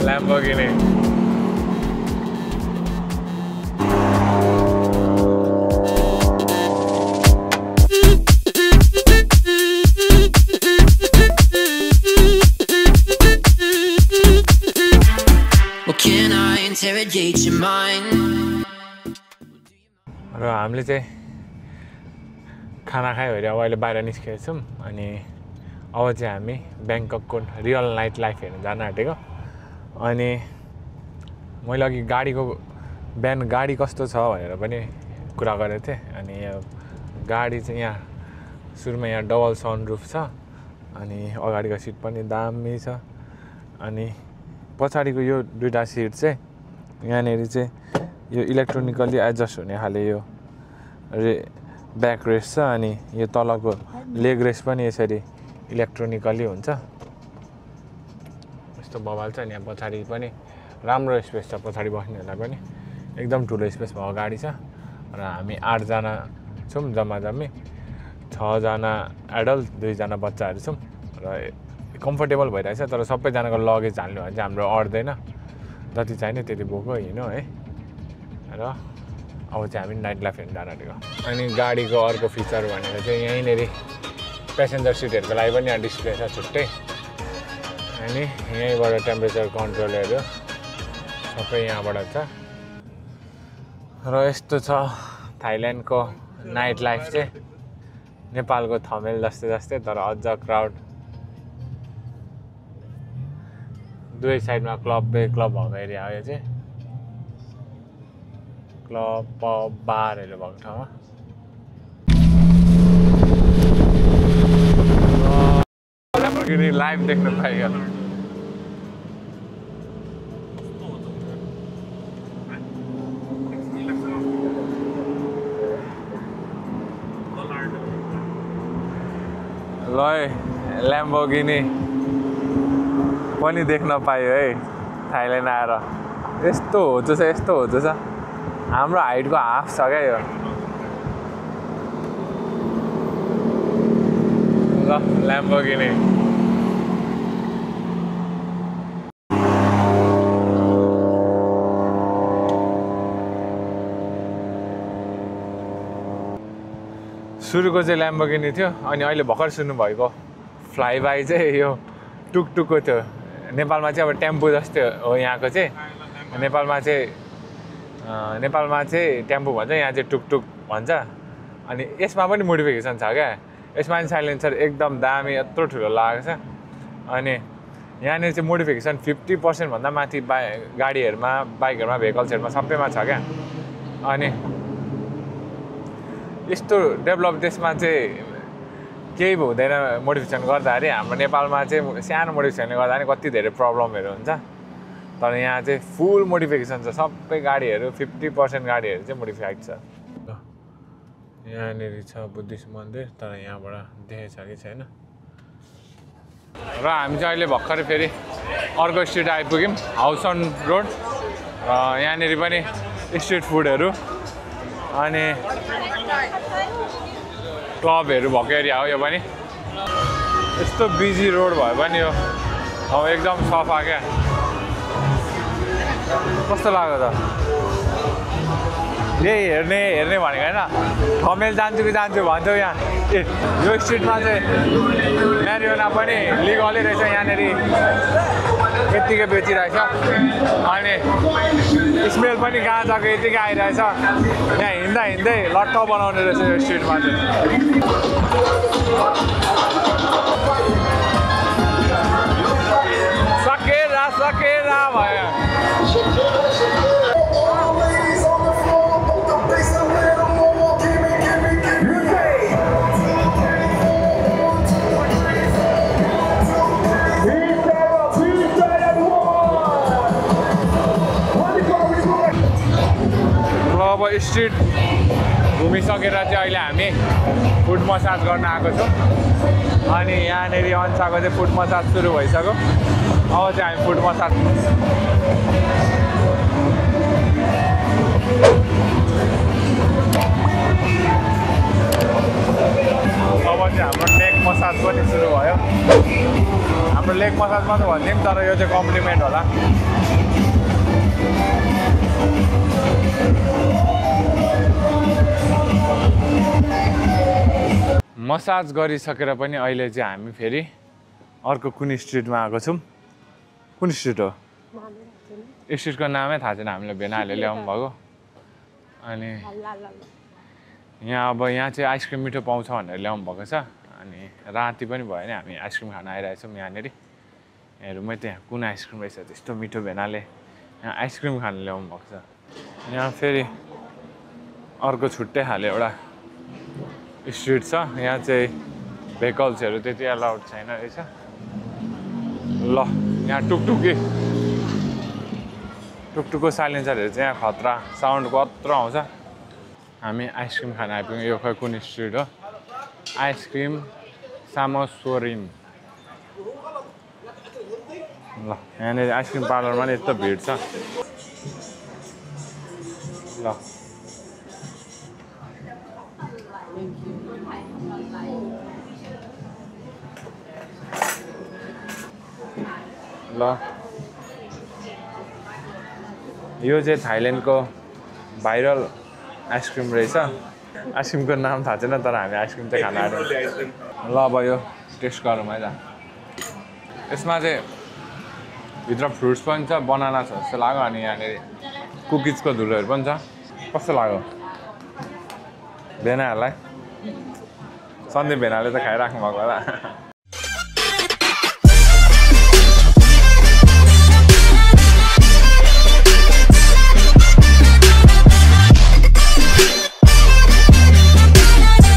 Lamborghini. Well, can I interrogate your mind? र हामीले चाहिँ खाना खायो अरे अब अहिले बाहिर निस्केको छौँ अनि अब चाहिँ हामी ब्याङ्ककको रियल नाइट लाइफ हेर्न जान आँटेको अनि मैले अघि गाडीको बिहान गाडी कस्तो छ भनेर पनि कुरा गरेको थिएँ अनि यो गाडी चाहिँ यहाँ सुरुमा यहाँ डबल सनरुफ छ अनि अगाडिको सिट पनि दामी छ अनि पछाडिको यो दुईटा सिट चाहिँ यहाँनिर चाहिँ यो इलेक्ट्रोनिकली एडजस्ट हुने खाले यो ब्याक रेस्ट छ अनि यो तलको लेग रेस्ट पनि यसरी इलेक्ट्रोनिकली हुन्छ यस्तो बवाल छ अनि यहाँ पछाडि पनि राम्रो स्पेस छ पछाडि बस्नेहरूलाई पनि एकदम ठुलो स्पेस भएको गाडी छ र हामी 8 जना छौँ जम्मा जम्मी 6 जना एडल्ट 2 जना बच्चाहरू छौँ र कम्फर्टेबल भइरहेछ तर सबैजनाको लगेज हाल्नु भने चाहिँ हाम्रो अड्दैन जति चाहिने त्यति बोको हिँड्नु है र अब चाहिँ हामी नाइट लाइफ हेर्न जान आँटेको अनि गाडीको अर्को फिचर भनेको चाहिँ यहीँनिर प्यासेन्जर सिटहरूको लागि पनि यहाँ डिस्प्ले छ छुट्टै अनि यहीँबाट टेम्परेचर कन्ट्रोलहरू सबै यहाँबाट छ र यस्तो छ थाइल्यान्डको नाइट लाइफ चाहिँ नेपालको थमेल जस्तै तर अझ क्राउड दुवै साइडमा क्लब भएको एरिया हो यो चाहिँ क्लब पब बारहरू भएको ठाउँमा लाइभ देख्न पाइयो ल ल्याम्बोर्गिनी पनि देख्न पायो है थाइल्यान्ड आएर यस्तो होचो छ हाम्रो हाइटको हाफ छ क्या यो ल ल्याम्बोर्गिनी सुरुको चाहिँ ल्याम्बोर्गिनी थियो अनि अहिले भर्खर सुन्नुभएको फ्लाइबाई चाहिँ यो टुकटुकको थियो नेपालमा चाहिँ अब टेम्पो जस्तै हो यहाँको चाहिँ नेपालमा चाहिँ टेम्पो भन्छ यहाँ चाहिँ टुकटुक भन्छ अनि यसमा पनि मोडिफिकेसन छ क्या यसमा पनि साइलेन्सर एकदम दामी यत्रो ठुलो लागेको छ अनि यहाँनिर चाहिँ मोडिफिकेसन 50% भन्दा माथि गाडीहरूमा बाइकहरूमा भेहिकल्सहरूमा सबैमा छ क्या अनि यस्तो डेभलप देशमा चाहिँ केही हुँदैन मोडिफिकेसन गर्दाखेरि हाम्रो नेपालमा चाहिँ सानो मोडिफिकेसनले गर्दा नि कति धेरै प्रब्लमहरू हुन्छ तर यहाँ चाहिँ फुल मोडिफिकेसन छ सबै गाडीहरू 50% गाडीहरू चाहिँ मोडिफाइड छ यहाँनिर छ बुद्धिस्ट मन्दिर तर यहाँबाट देखेको छ कि छैन र हामी चाहिँ अहिले भर्खरै फेरि अर्को स्ट्रिट आइपुग्यौँ हाउसन रोड र यहाँनिर पनि स्ट्रिट फुडहरू अनि क्लबहरू भएको एरिया हो यो पनि यस्तो बिजी रोड भयो पनि यो अब एकदम सफा क्या कस्तो लाग्यो त यही हेर्ने भनेको होइन थमेल जान्छु कि जान्छु भन्छौ यहाँ यो स्ट्रिटमा चाहिँ म्यारिजुना पनि लिगलै रहेछ यहाँनिर यत्तिकै बेचिरहेछ अनि स्मेल पनि गाँजाको यतिकै आइरहेछ यहाँ हिँड्दै लट्ट बनाउने रहेछ यो स्ट्रिटमा चाहिँ सकेरा भयो अब स्ट्रिट घुमिसकेर चाहिँ अहिले हामी फुट मसाज गर्न आएको छौँ अनि यहाँनिर अन्साको चाहिँ फुट मसाज सुरु भइसक्यो अब चाहिँ हामी फुट मसाज अब चाहिँ हाम्रो लेग मसाज पनि सुरु भयो हाम्रो लेग मसाज मात्रै भनिदिउँ तर यो चाहिँ कम्प्लिमेन्ट होला मसाज गरिसकेर पनि अहिले चाहिँ हामी फेरि अर्को कुन स्ट्रिटमा आएको छौँ कुन स्ट्रिट हो स्ट्रिटको नामै थाहा छैन हामीलाई भेनाले ल्याउनु भएको अनि यहाँ अब यहाँ चाहिँ आइसक्रिम मिठो पाउँछ भनेर ल्याउनु भएको छ अनि राति पनि भयो नि हामी आइसक्रिम खान आइरहेछौँ यहाँनिर हेरौँ है त्यहाँ कुन आइसक्रिम रहेछ त्यस्तो मिठो भेनाले यहाँ आइसक्रिम खान ल्याउनु भएको छ यहाँ फेरि अर्को छुट्टै खाले एउटा स्ट्रिट छ यहाँ चाहिँ भेहिकल्सहरू त्यति अलाउड छैन रहेछ ल यहाँ टुकटुकको साइलेन्सरहरू चाहिँ यहाँ खतरा साउन्ड कत्रो आउँछ हामी आइसक्रिम खान आइपुग्यौँ यो खै कुन स्ट्रिट हो आइसक्रिम सामोसोरिन ल यहाँनिर आइसक्रिम पार्लरमा नि यस्तो भिड छ ल ल यो चाहिँ थाइल्यान्डको भाइरल आइसक्रिम रहेछ आइसक्रिमको नाम थाहा छैन तर हामी आइसक्रिम चाहिँ खान आएर ल अब यो टेस्ट गरौँ है त यसमा चाहिँ भित्र फ्रुट्स पनि छ बनाना छ जस्तो लाग्यो अनि यहाँनिर कुकिजको धुलोहरू पनि छ कस्तो लाग्यो भेनाहरूलाई सन्दीप भेनाले त खाइराख्नु भएको होला